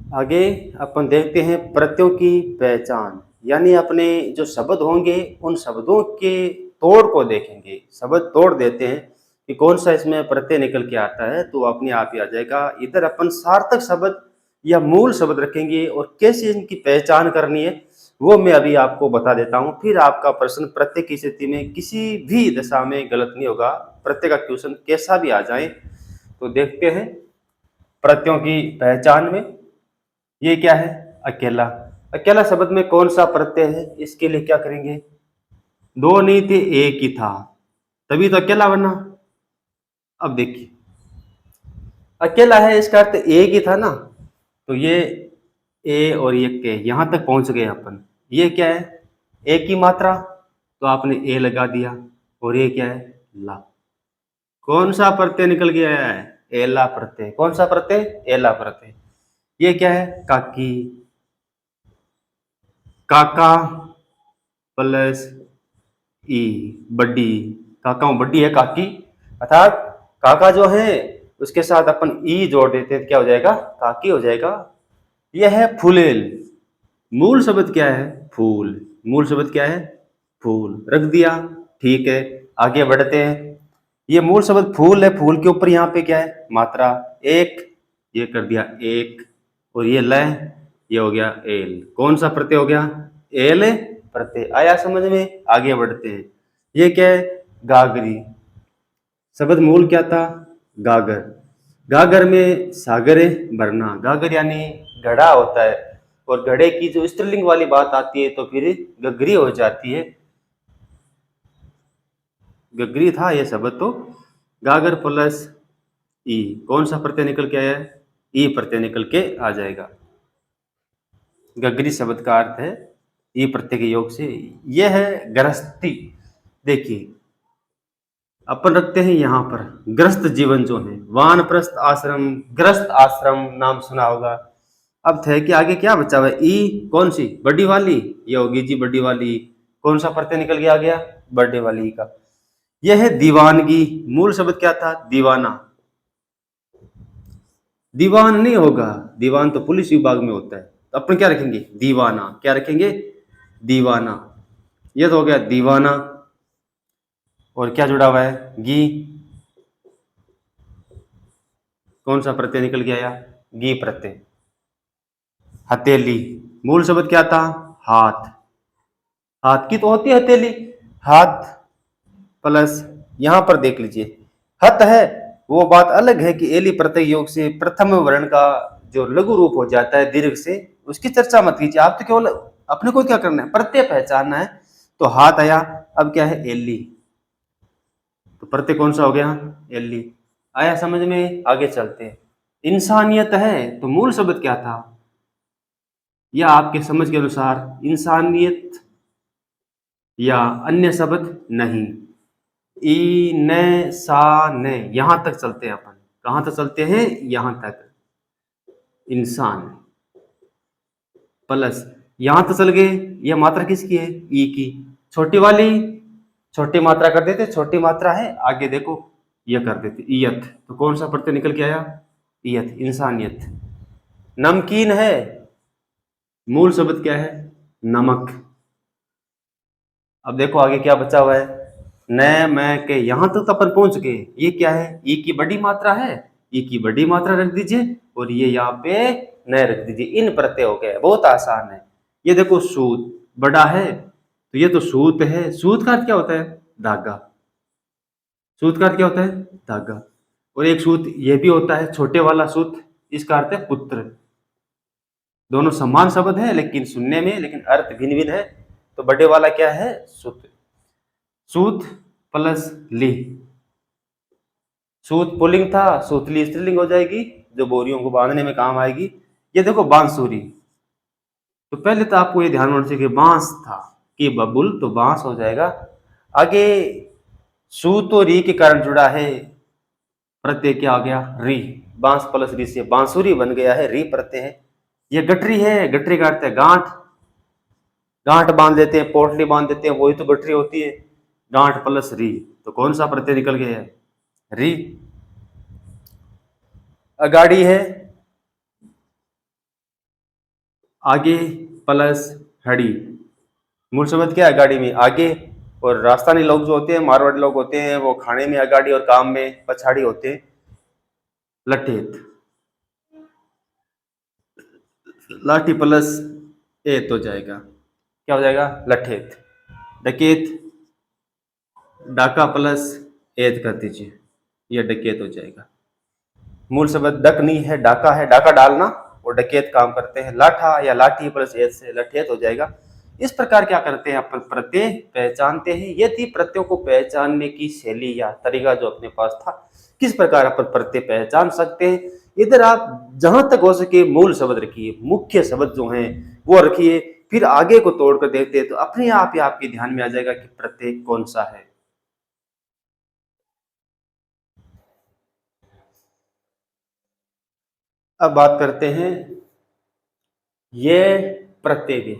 आगे अपन देखते हैं प्रत्ययों की पहचान, यानी अपने जो शब्द होंगे उन शब्दों के तोड़ को देखेंगे। शब्द तोड़ देते हैं कि कौन सा इसमें प्रत्यय निकल के आता है, तो अपने आप ही आ जाएगा। इधर अपन सार्थक शब्द या मूल शब्द रखेंगे और कैसे इनकी पहचान करनी है वो मैं अभी आपको बता देता हूँ। फिर आपका प्रश्न प्रत्यय की स्थिति में किसी भी दशा में गलत नहीं होगा। प्रत्यय का क्वेश्चन कैसा भी आ जाए तो देखते हैं प्रत्ययों की पहचान में। ये क्या है? अकेला। अकेला शब्द में कौन सा प्रत्यय है? इसके लिए क्या करेंगे? दो नहीं थे, एक ही था, तभी तो अकेला बना। अब देखिए, अकेला है इसका अर्थ एक ही था ना, तो ये ए और ये के यहां तक पहुंच गए अपन। ये क्या है? एक ही मात्रा, तो आपने ए लगा दिया। और ये क्या है? ला। कौन सा प्रत्यय निकल के आया है? एला प्रत्यय। कौन सा प्रत्यय? एला प्रत्यय। ये क्या है? काकी। काका प्लस ई, बड्डी। काका बड्डी है काकी, अर्थात काका जो है उसके साथ अपन ई जोड़ देते हैं तो क्या हो जाएगा? काकी हो जाएगा। यह है फूलेल। मूल शब्द क्या है? फूल। मूल शब्द क्या है? फूल। रख दिया, ठीक है। आगे बढ़ते हैं। ये मूल शब्द फूल है, फूल के ऊपर यहाँ पे क्या है? मात्रा एक। ये कर दिया एक, और ये ल, ये हो गया एल। कौन सा प्रत्यय हो गया? एल प्रत्यय। आया समझ में? आगे बढ़ते हैं। ये क्या है? गागरी। शब्द मूल क्या था? गागर। गागर में सागर है, भरना। गागर यानी घड़ा होता है, और घड़े की जो स्त्रीलिंग वाली बात आती है तो फिर गगरी हो जाती है। गगरी था ये शब्द तो। गागर प्लस ई, कौन सा प्रत्यय निकल के आया है? ई प्रत्यय निकल के आ जाएगा। गगरी शब्द का अर्थ है ई प्रत्यय के योग से। यह है गृहस्थी। देखिए, अपन रखते हैं यहाँ पर ग्रस्त जीवन जो है, वानप्रस्थ आश्रम, ग्रस्त आश्रम नाम सुना होगा। अब थे कि आगे क्या बचा हुआ है? ई कौन सी? बड़ी वाली। ये होगी जी बड़ी वाली। कौन सा प्रत्यय निकल के आ गया? बड़े वाली ई का। यह है दीवानगी। मूल शब्द क्या था? दीवाना। दीवान नहीं होगा, दीवान तो पुलिस विभाग में होता है। तो अपन क्या रखेंगे? दीवाना। क्या रखेंगे? दीवाना। ये तो हो गया दीवाना। और क्या जुड़ा हुआ है? गी। कौन सा प्रत्यय निकल के आया? गी प्रत्यय। हथेली। मूल शब्द क्या था? हाथ। हाथ की तो होती है हथेली। हाथ प्लस, यहां पर देख लीजिए, हत है। वो बात अलग है कि एली प्रत्यय योग से प्रथम वर्ण का जो लघु रूप हो जाता है दीर्घ से, उसकी चर्चा मत कीजिए। आप तो केवल अपने को क्या करना है? प्रत्यय पहचानना है। तो हाथ आया। अब क्या है? एली। तो प्रत्यय कौन सा हो गया? एली। आया समझ में? आगे चलते हैं। इंसानियत है, तो मूल शब्द क्या था? या आपके समझ के अनुसार इंसानियत या अन्य शब्द? नहीं। ई न सा न, यहां तक चलते हैं अपन। कहां तक चलते हैं? यहां तक। इंसान प्लस, यहां तक चल गए। यह मात्रा किसकी है? ई की। छोटी वाली छोटी मात्रा कर देते, छोटी मात्रा है, आगे देखो यह कर देते ईयत। तो कौन सा प्रत्यय निकल के आया? ईयत, इंसानियत। नमकीन है, मूल शब्द क्या है? नमक। अब देखो आगे क्या बचा हुआ है? न मैं के, यहां तक तो अपन पहुंच गए। ये क्या है? ई की बड़ी मात्रा है, ई की बड़ी मात्रा रख दीजिए, और ये यहाँ पे न रख दीजिए। इन प्रत्यय हो गए, बहुत आसान है। ये देखो सूत बड़ा है, तो ये तो सूत है। सूत का अर्थ क्या होता है? धागा। सूत का अर्थ क्या होता है? धागा। और एक सूत ये भी होता है, छोटे वाला सूत, इसका अर्थ है पुत्र। दोनों समान शब्द है लेकिन सुनने में, लेकिन अर्थ भिन्न भिन्न है। तो बड़े वाला क्या है? सूत। सूत प्लस ली। सूत पुल्लिंग था, सूतली स्त्रीलिंग हो जाएगी, जो बोरियों को बांधने में काम आएगी। ये देखो बांसुरी। तो पहले तो आपको ये ध्यान होना चाहिए कि बांस था, कि बबुल तो बांस हो जाएगा। आगे सूत और री के कारण जुड़ा है प्रत्यय, क्या आ गया? री। बांस प्लस री से बांसुरी बन गया है, री प्रत्यय है। ये गठरी है, गठरी का अर्थ है गांठ। गांठ बांध देते हैं, पोटली बांध देते हैं, वही तो गठरी होती है। गांठ प्लस री, तो कौन सा प्रत्यय निकल गया है? री। अगाड़ी है, आगे प्लस हड़ी। मूल शब्द क्या है? गाड़ी में आगे। और राजस्थानी लोग जो होते हैं, मारवाड़ी लोग होते हैं, वो खाने में अगाड़ी और काम में पछाड़ी होते हैं। लठेत, लाठी प्लस एत हो जाएगा, क्या हो जाएगा? लठेत। डकेत, डाका प्लस एत कर दीजिए, यह डकेत हो जाएगा। मूल शब्द डक नहीं है, डाका है, डाका डालना, और डकेत काम करते हैं। लाठा या लाठी प्लस एत से लठेत हो जाएगा। इस प्रकार क्या करते हैं, अपन प्रत्यय पहचानते हैं। ये थी प्रत्ययों को पहचानने की शैली या तरीका जो अपने पास था, किस प्रकार अपन प्रत्यय पहचान सकते हैं। इधर आप जहां तक हो सके मूल शब्द रखिए, मुख्य शब्द जो हैं वो रखिए, फिर आगे को तोड़कर देखते हैं तो अपने आप ही आपके ध्यान में आ जाएगा कि प्रत्यय कौन सा है। अब बात करते हैं ये प्रत्यय की।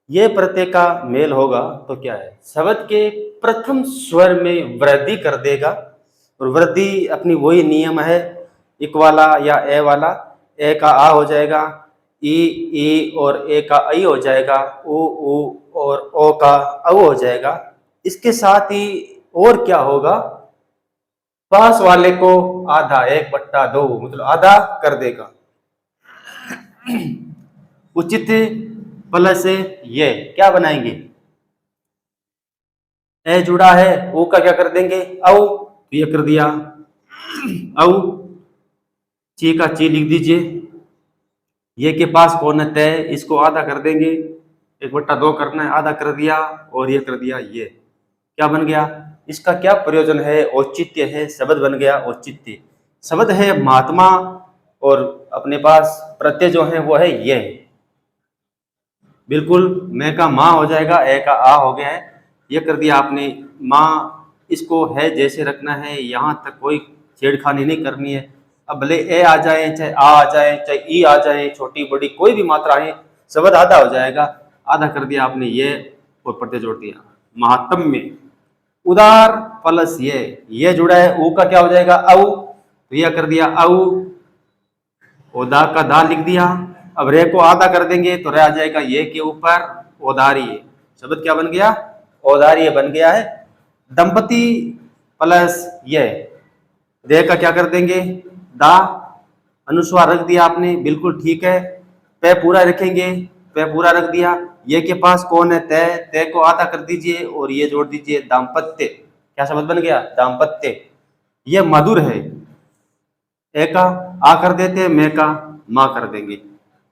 ये प्रत्यय का मेल होगा तो क्या है? शब्द के प्रथम स्वर में वृद्धि कर देगा, और वृद्धि अपनी वही नियम है, इक वाला या ए वाला। ए का आ हो जाएगा, ई और ए का आई हो जाएगा, उ और ओ का औ हो जाएगा। इसके साथ ही और क्या होगा, पास वाले को आधा, 1/2 मतलब आधा कर देगा। उचित प्लस ये क्या बनाएंगे? ए जुड़ा है, ओ का क्या कर देंगे? औ, तो ये कर दिया औ। ची का ची लिख दीजिए। ये के पास कौन है? तय, इसको आधा कर देंगे, 1/2 करना है, आधा कर दिया, और ये कर दिया। ये क्या बन गया? इसका क्या प्रयोजन है? औचित्य है, शब्द बन गया औचित्य। शब्द है महात्मा, और अपने पास प्रत्यय जो है वो है ये। बिल्कुल मैं का माँ हो जाएगा, ए का आ हो गया है, ये कर दिया आपने माँ। इसको है जैसे रखना है, यहाँ तक कोई छेड़खानी नहीं करनी है। अब भले ए आ जाए, चाहे आ जाए, चाहे ई आ जाए, छोटी बड़ी कोई भी मात्रा है, शब्द आधा हो जाएगा। आधा कर दिया आपने ये, और प्रत्यय जोड़ दिया। महात्म्य, उदार प्लस ये जुड़ा है, ऊ का क्या हो जाएगा? औ, तो यह कर दिया औ, ओदा का दा लिख दिया। अब रे को आधा कर देंगे तो रे आ जाएगा ये के ऊपर औदार्य। शब्द क्या बन गया? औदार्य बन गया है। दंपति प्लस ये, रे का क्या कर देंगे? दा, अनुस्वार रख दिया आपने, बिल्कुल ठीक है। पे पूरा रखेंगे, पे पूरा रख दिया। ये के पास कौन है? तय, तय को आधा कर दीजिए, और ये जोड़ दीजिए दाम्पत्य। क्या शब्द बन गया? दाम्पत्य। ये मधुर है, ए का आ कर देते हैं, मैं का माँ कर देंगे।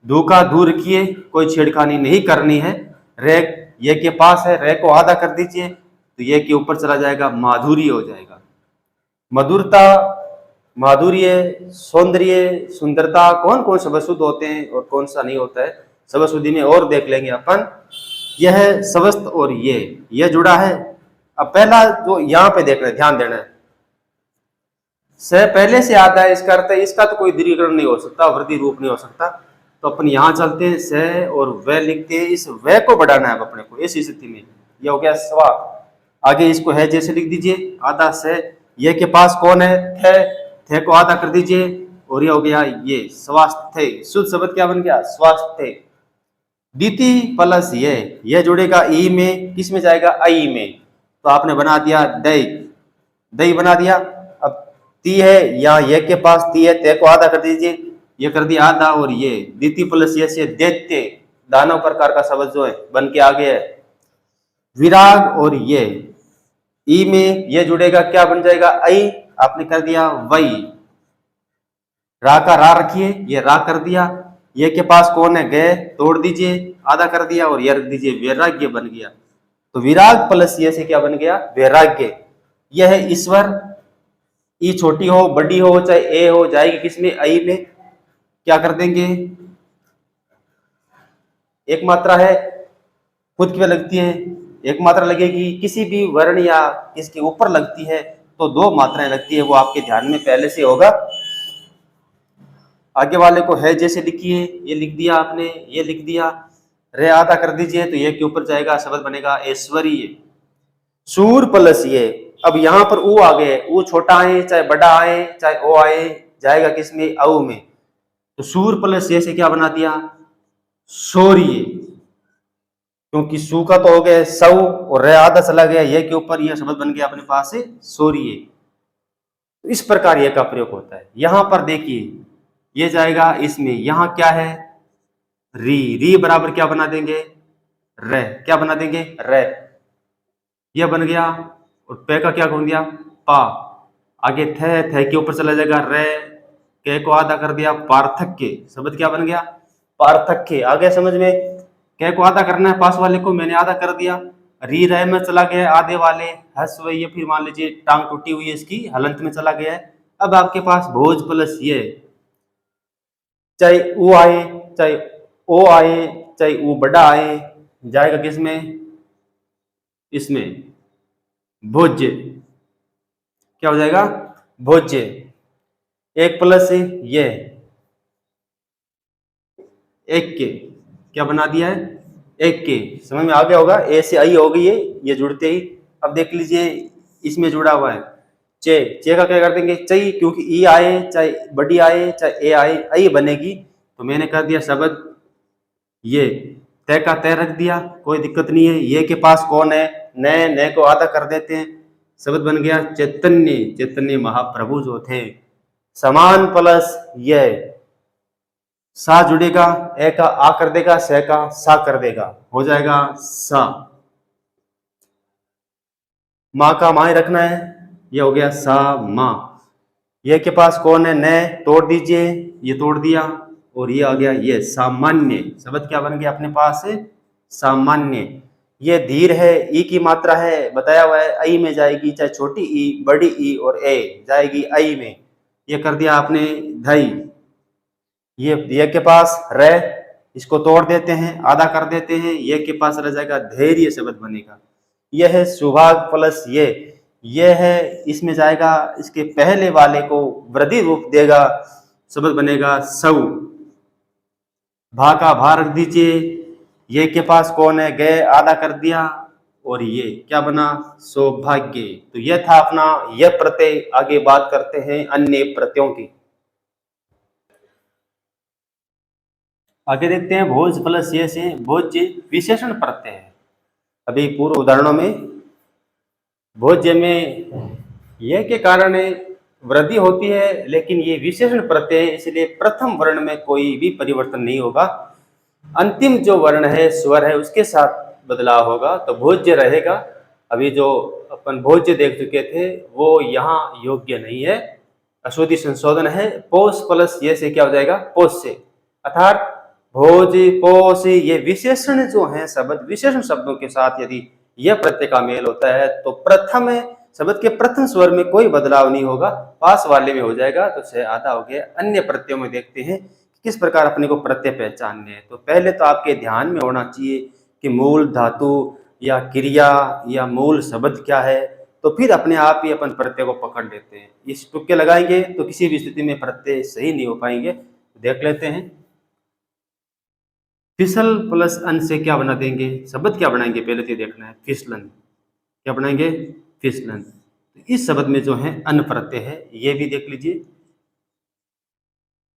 दू का दू रखिए, कोई छेड़खानी नहीं करनी है। रे ये के पास है, रे को आधा कर दीजिए, तो ये के ऊपर चला जाएगा, माधुरी हो जाएगा। मधुरता, माधुर्य, सौंदर्य, सुंदरता, कौन कौन शब्द शुद्ध होते हैं और कौन सा नहीं होता है, शब्द शुद्धि में और देख लेंगे अपन। यह है स्वस्थ, और ये जुड़ा है। अब पहला जो यहाँ पे देखना है, ध्यान देना है, स पहले से आता है, इसका अर्थ है इसका तो कोई दृढ़ीकरण नहीं हो सकता, वृद्धि रूप नहीं हो सकता। तो अपन यहां चलते हैं, स और व लिखते हैं। इस व को बढ़ाना है अपने को इस स्थिति में। यह हो गया स्वा। आगे इसको है जैसे लिख दीजिए, आधा स। ये के पास कौन है? थे को आधा कर दीजिए, और ये हो गया ये स्वास्थ्य। शुद्ध शब्द क्या बन गया? स्वास्थ्य। दीति प्लस ये जुड़ेगा ई में, किस में जाएगा? आई में। तो आपने बना दिया दही, दही बना दिया। अब ती है, यहाँ ये के पास ती है, ते को आधा कर दीजिए, ये कर दिया आधा, और ये दीति प्लस ये से दैत्य, दानव प्रकार का शब्द जो है बन के आ गया है। विराग, और ये ई में ये जुड़ेगा, क्या बन जाएगा? आई। आपने कर दिया वही। रा का रा रखिए, ये रा कर दिया। ये के पास कौन है? गए, तोड़ दीजिए, आधा कर दिया, और ये रख दीजिए, वैराग्य बन गया। तो विराग प्लस ये से क्या बन गया? वैराग्य। यह है ईश्वर। ई छोटी हो बड़ी हो चाहे ए हो, जाएगी किसमें? आई में। क्या कर देंगे? एक मात्रा है, खुद की लगती है, एक मात्रा लगेगी। किसी भी वर्ण या इसके ऊपर लगती है तो दो मात्राएं लगती है, वो आपके ध्यान में पहले से होगा। आगे वाले को है जैसे लिखिए, ये लिख दिया आपने, ये लिख दिया। रे आधा कर दीजिए, तो ये के ऊपर जाएगा, शब्द बनेगा ऐश्वर्य। सूर प्लस ये, अब यहाँ पर ऊ आ गए, ऊ छोटा आए चाहे बड़ा आए चाहे ओ आए, जाएगा किसमें? औ में। तो सूर प्लस ये से क्या बना दिया? शौर्य, क्योंकि सू का तो हो गया सौ और रे आधा चला गया ये के ऊपर, यह शब्द बन गया अपने पास से शौर्य। तो इस प्रकार यह का प्रयोग होता है। यहां पर देखिए ये जाएगा इसमें, यहां क्या है री, री बराबर क्या बना देंगे रे, क्या बना देंगे रे, यह बन गया। और पे का क्या बन गया पा, आगे थे के ऊपर चला जाएगा रे, के को आधा कर दिया पार्थक्य, शब्द क्या बन गया पार्थक्य। आगे समझ में, के को आधा करना है पास वाले को, मैंने आधा कर दिया, री रे में चला गया आधे वाले, हस वही है, फिर मान लीजिए टांग टूटी हुई है इसकी, हलंत में चला गया है। अब आपके पास भोज प्लस ये, चाहे वो आए चाहे ओ आए चाहे वो बड़ा आए, जाएगा किसमें इसमें भोज्य, क्या हो जाएगा भोज्य। एक प्लस ये एक के, क्या बना दिया है एक के, समझ में आ गया होगा, ए से आई हो गई है ये जुड़ते ही। अब देख लीजिए इसमें जुड़ा हुआ है चे, चे का क्या कर देंगे चई, क्योंकि ई आए चाहे बड़ी आए चाहे ए आए आई बनेगी, तो मैंने कर दिया शब्द ये, तय का तय रख दिया, कोई दिक्कत नहीं है। ये के पास कौन है नए, नए को आधा कर देते हैं, शब्द बन गया चैतन्य, चैतन्य महाप्रभु जो थे। समान प्लस ये, सा जुड़ेगा, ए का आ कर देगा, से का सा कर देगा, हो जाएगा सा। माँ का माँ ही रखना है, ये हो गया सा माँ। ये के पास कौन है न, तोड़ दीजिए, ये तोड़ दिया, और ये आ गया ये सामान्य, शब्द क्या बन गया अपने पास सामान्य। ये धीर है, ई की मात्रा है, बताया हुआ है आई में जाएगी, चाहे छोटी ई बड़ी ई और ए जाएगी आई में, ये कर दिया आपने धई। ये के पास रे, इसको तोड़ देते हैं आधा कर देते हैं, ये के पास रह जाएगा धैर्य, शब्द बनेगा। यह है सुभाग प्लस ये है, इसमें जाएगा इसके पहले वाले को वृद्धि रूप देगा, शब्द बनेगा सौ। भा का भा रख दीजिए, ये के पास कौन है गए आधा कर दिया, और ये क्या बना सौभाग्य। तो यह था अपना यह प्रत्यय। आगे बात करते हैं अन्य प्रत्ययों की। आगे देखते हैं भोज प्लस ये से, भोज्य विशेषण प्रत्यय है। अभी पूर्व उदाहरणों में भोज्य में यह के कारण वृद्धि होती है, लेकिन ये विशेषण प्रत्यय है, इसलिए प्रथम वर्ण में कोई भी परिवर्तन नहीं होगा, अंतिम जो वर्ण है स्वर है उसके साथ बदलाव होगा, तो भोज्य रहेगा। अभी जो अपन भोज्य देख चुके थे वो यहाँ योग्य नहीं है, अशुद्धि संशोधन है। पोष प्लस ये से क्या हो जाएगा पोष से, अर्थात भोज पोष ये विशेषण जो है शब्द, विशेषण शब्दों के साथ यदि यह प्रत्यय का मेल होता है तो प्रथम शब्द के प्रथम स्वर में कोई बदलाव नहीं होगा, पास वाले में हो जाएगा, तो छह आधा हो गया। अन्य प्रत्ययों में देखते हैं किस प्रकार अपने को प्रत्यय पहचानने हैं। तो पहले तो आपके ध्यान में होना चाहिए कि मूल धातु या क्रिया या मूल शब्द क्या है, तो फिर अपने आप ही अपन प्रत्यय को पकड़ लेते हैं। इस तुक्के लगाएंगे तो किसी भी स्थिति में प्रत्यय सही नहीं हो पाएंगे। देख लेते हैं, फिसल प्लस अन से क्या बना देंगे, शब्द क्या बनाएंगे पहले तो देखना है, फिसलन, क्या बनाएंगे फिसलन। तो इस शब्द में जो है अन प्रत्यय है, ये भी देख लीजिए।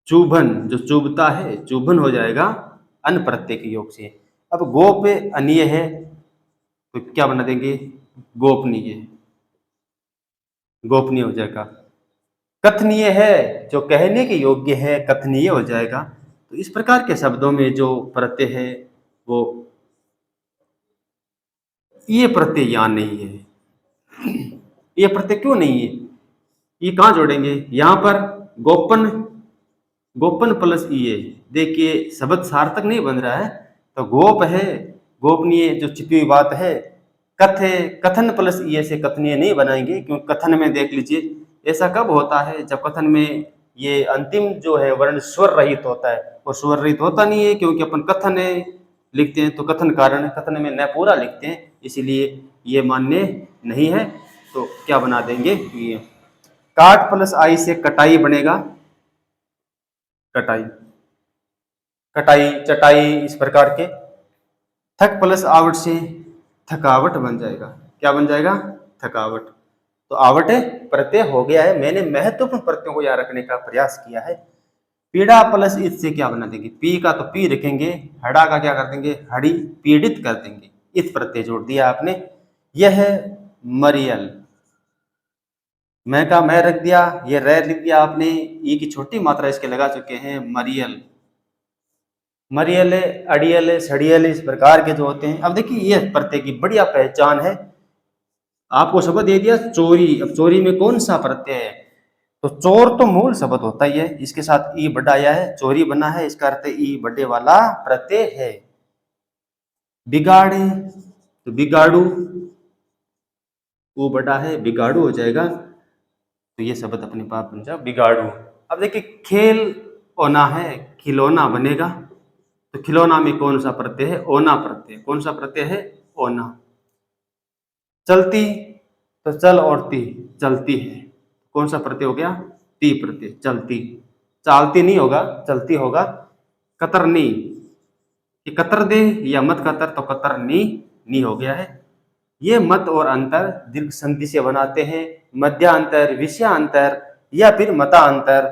चुभन जो चुभता है, चुभन हो जाएगा अन प्रत्यय के योग से। अब गोप अनिय है तो क्या बना देंगे गोपनीय, गोपनीय हो जाएगा। कथनीय है जो कहने के योग्य है, कथनीय हो जाएगा। तो इस प्रकार के शब्दों में जो प्रत्यय है वो ये प्रत्यय यहाँ नहीं है। ये प्रत्यय क्यों नहीं है, ये कहाँ जोड़ेंगे, यहाँ पर गोपन, गोपन प्लस ये, देखिए शब्द सार्थक नहीं बन रहा है, तो गोप है गोपनीय जो छिपी हुई बात है। कथे कथन प्लस ये से कथनीय नहीं बनाएंगे, क्योंकि कथन में देख लीजिए ऐसा कब होता है जब कथन में ये अंतिम जो है वर्ण स्वर रहित होता है, और स्वर रहित होता नहीं है क्योंकि अपन कथन लिखते हैं तो कथन कारण कथन में न पूरा लिखते हैं, इसीलिए ये मान्य नहीं है। तो क्या बना देंगे ये काट प्लस आई से कटाई बनेगा, कटाई कटाई चटाई इस प्रकार के। थक प्लस आवट से थकावट बन जाएगा, क्या बन जाएगा थकावट। तो आवट प्रत्यय हो गया है, मैंने महत्वपूर्ण प्रत्ययों को याद रखने का प्रयास किया है। पीड़ा प्लस इत से क्या बना देंगे, पी का तो पी रखेंगे, हड़ा का क्या कर देंगे, हड़ी, पीड़ित कर देंगे, इत प्रत्यय जोड़ दिया आपने। यह है मरियल, मैं का मैं रख दिया, ये रै लिख दिया आपने, ई की छोटी मात्रा इसके लगा चुके हैं, मरियल, मरियल, अड़ियल, सड़ियल, इस प्रकार के जो होते हैं। अब देखिए ये प्रत्यय की बढ़िया पहचान है। आपको शब्द दे दिया चोरी, अब चोरी में कौन सा प्रत्यय है, तो चोर तो मूल शब्द होता ही है, इसके साथ ई बड़ा आया है, चोरी बना है, इसका अर्थ ई बड़े वाला प्रत्यय है। बिगाड़े, तो बिगाड़ू, वो बड़ा है, बिगाड़ू हो जाएगा, तो ये शब्द अपने पास बन जाए बिगाड़ू। अब देखिए खेल ओना है, खिलौना बनेगा, तो खिलौना में कौन सा प्रत्यय है, ओना प्रत्यय, कौन सा प्रत्यय है, ओना। चलती, तो चल और ती, चलती है, कौन सा प्रत्यय हो गया, ती प्रत्यय, चलती, चालती नहीं होगा, चलती होगा। कतरनी, कि कतर दे या मत कतर, तो कतरनी नी हो गया है। ये मत और अंतर दीर्घ संधि से बनाते हैं, मध्यांतर, विषयांतर या फिर मतांतर।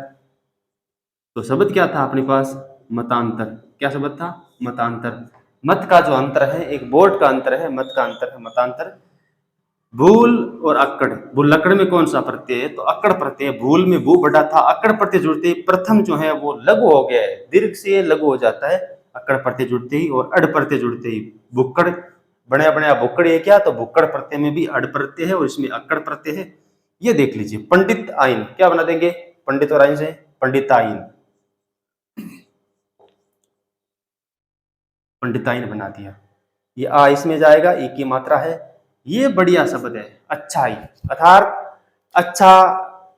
तो शब्द क्या था अपने पास, मतांतर, क्या शब्द था, मतांतर। मत का जो अंतर है, एक बोर्ड का अंतर है, मत का अंतर है, मतांतर। भूल और अक्कड़, भूलक्कड़ में कौन सा प्रत्यय है, तो अक्कड़ प्रत्यय, भूल में भू बड़ा था, अक्कड़ प्रत्यय जुड़ते ही प्रथम जो है वो लघु हो गया है, दीर्घ से लघु हो जाता है, अक्कड़ प्रत्यय जुड़ते ही, और अड़ प्रत्यय जुड़ते ही। बुक्कड़, बने बने बुक्कड़ है क्या, तो बुक्कड़ प्रत्यय में भी अड़ प्रत्यय है और इसमें अक्कड़ प्रत्यय है। ये देख लीजिए। पंडित आइन, क्या बना देंगे, पंडित और आइन से पंडिताइन, पंडिताइन बना दिया। ये आ इसमें जाएगा, ई की मात्रा है। ये बढ़िया शब्द है, अच्छाई, अर्थात अच्छा,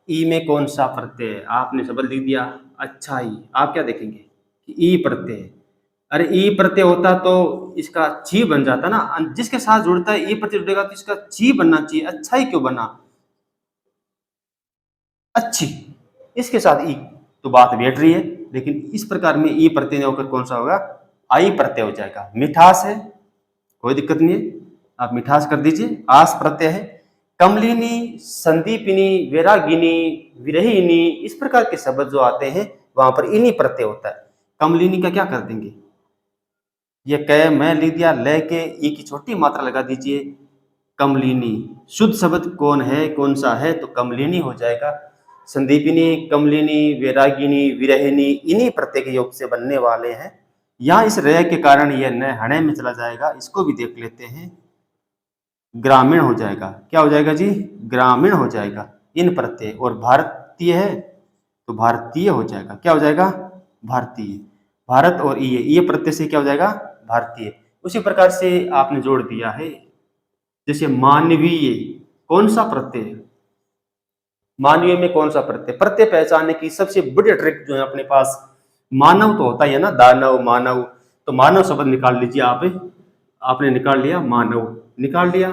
ई में कौन सा प्रत्यय है, आपने शब्द लिख दिया अच्छाई, आप क्या देखेंगे कि ई प्रत्यय है। अरे ई प्रत्यय होता तो इसका ची बन जाता ना, जिसके साथ जुड़ता है ई प्रत्यय जुड़ेगा तो इसका ची बनना चाहिए, अच्छाई क्यों बना, अच्छी, इसके साथ ई, तो बात बैठ रही है। लेकिन इस प्रकार में ई प्रत्यय होकर कौन सा होगा, आई प्रत्यय हो जाएगा। मिठास है, कोई दिक्कत नहीं है, आप मिठास कर दीजिए, आस प्रत्यय है। कमलिनी, संदीपिनी, वैरागिनी, विरहिनी, इस प्रकार के शब्द जो आते हैं वहां पर इन्हीं प्रत्यय होता है। कमलिनी का क्या कर देंगे, ये कै मैं लिख दिया, ले के ई की छोटी मात्रा लगा दीजिए, कमलिनी। शुद्ध शब्द कौन है, कौन सा है, तो कमलिनी हो जाएगा। संदीपिनी, कमलिनी, वैरागिनी, विरहिनी, इन्हीं प्रत्यय के योग से बनने वाले हैं। यहाँ इस रय के कारण यह न हणे में चला जाएगा, इसको भी देख लेते हैं। ग्रामीण हो जाएगा, क्या हो जाएगा जी, ग्रामीण हो जाएगा इन प्रत्यय, और भारतीय है तो भारतीय हो जाएगा, क्या हो जाएगा, भारतीय। भारत और ये प्रत्यय से क्या हो जाएगा, भारतीय। उसी प्रकार से आपने जोड़ दिया है, जैसे मानवीय, कौन सा प्रत्यय, मानवीय में कौन सा प्रत्यय, प्रत्यय पहचानने की सबसे बड़ी ट्रिक जो है अपने पास, मानव तो होता ही है ना, दानव, मानव, तो मानव शब्द निकाल लीजिए आप, आपने निकाल लिया, मानव निकाल लिया।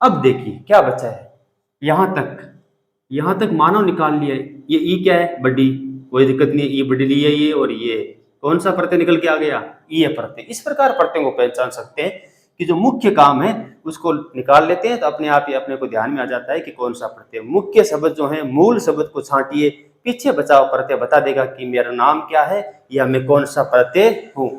अब देखिए क्या बचा है, यहां तक मानव निकाल लिया, ये ई क्या है, बड़ी, कोई दिक्कत नहीं, ई बड़ी ली है ये, और ये कौन सा प्रत्यय निकल के आ गया, ई प्रत्यय। इस प्रकार प्रत्ययों को पहचान सकते हैं कि जो मुख्य काम है उसको निकाल लेते हैं, तो अपने आप ही अपने को ध्यान में आ जाता है कि कौन सा प्रत्यय। मुख्य शब्द जो है, मूल शब्द को छांटिए, पीछे बचाव प्रत्यय बता देगा कि मेरा नाम क्या है या मैं कौन सा प्रत्यय हूं।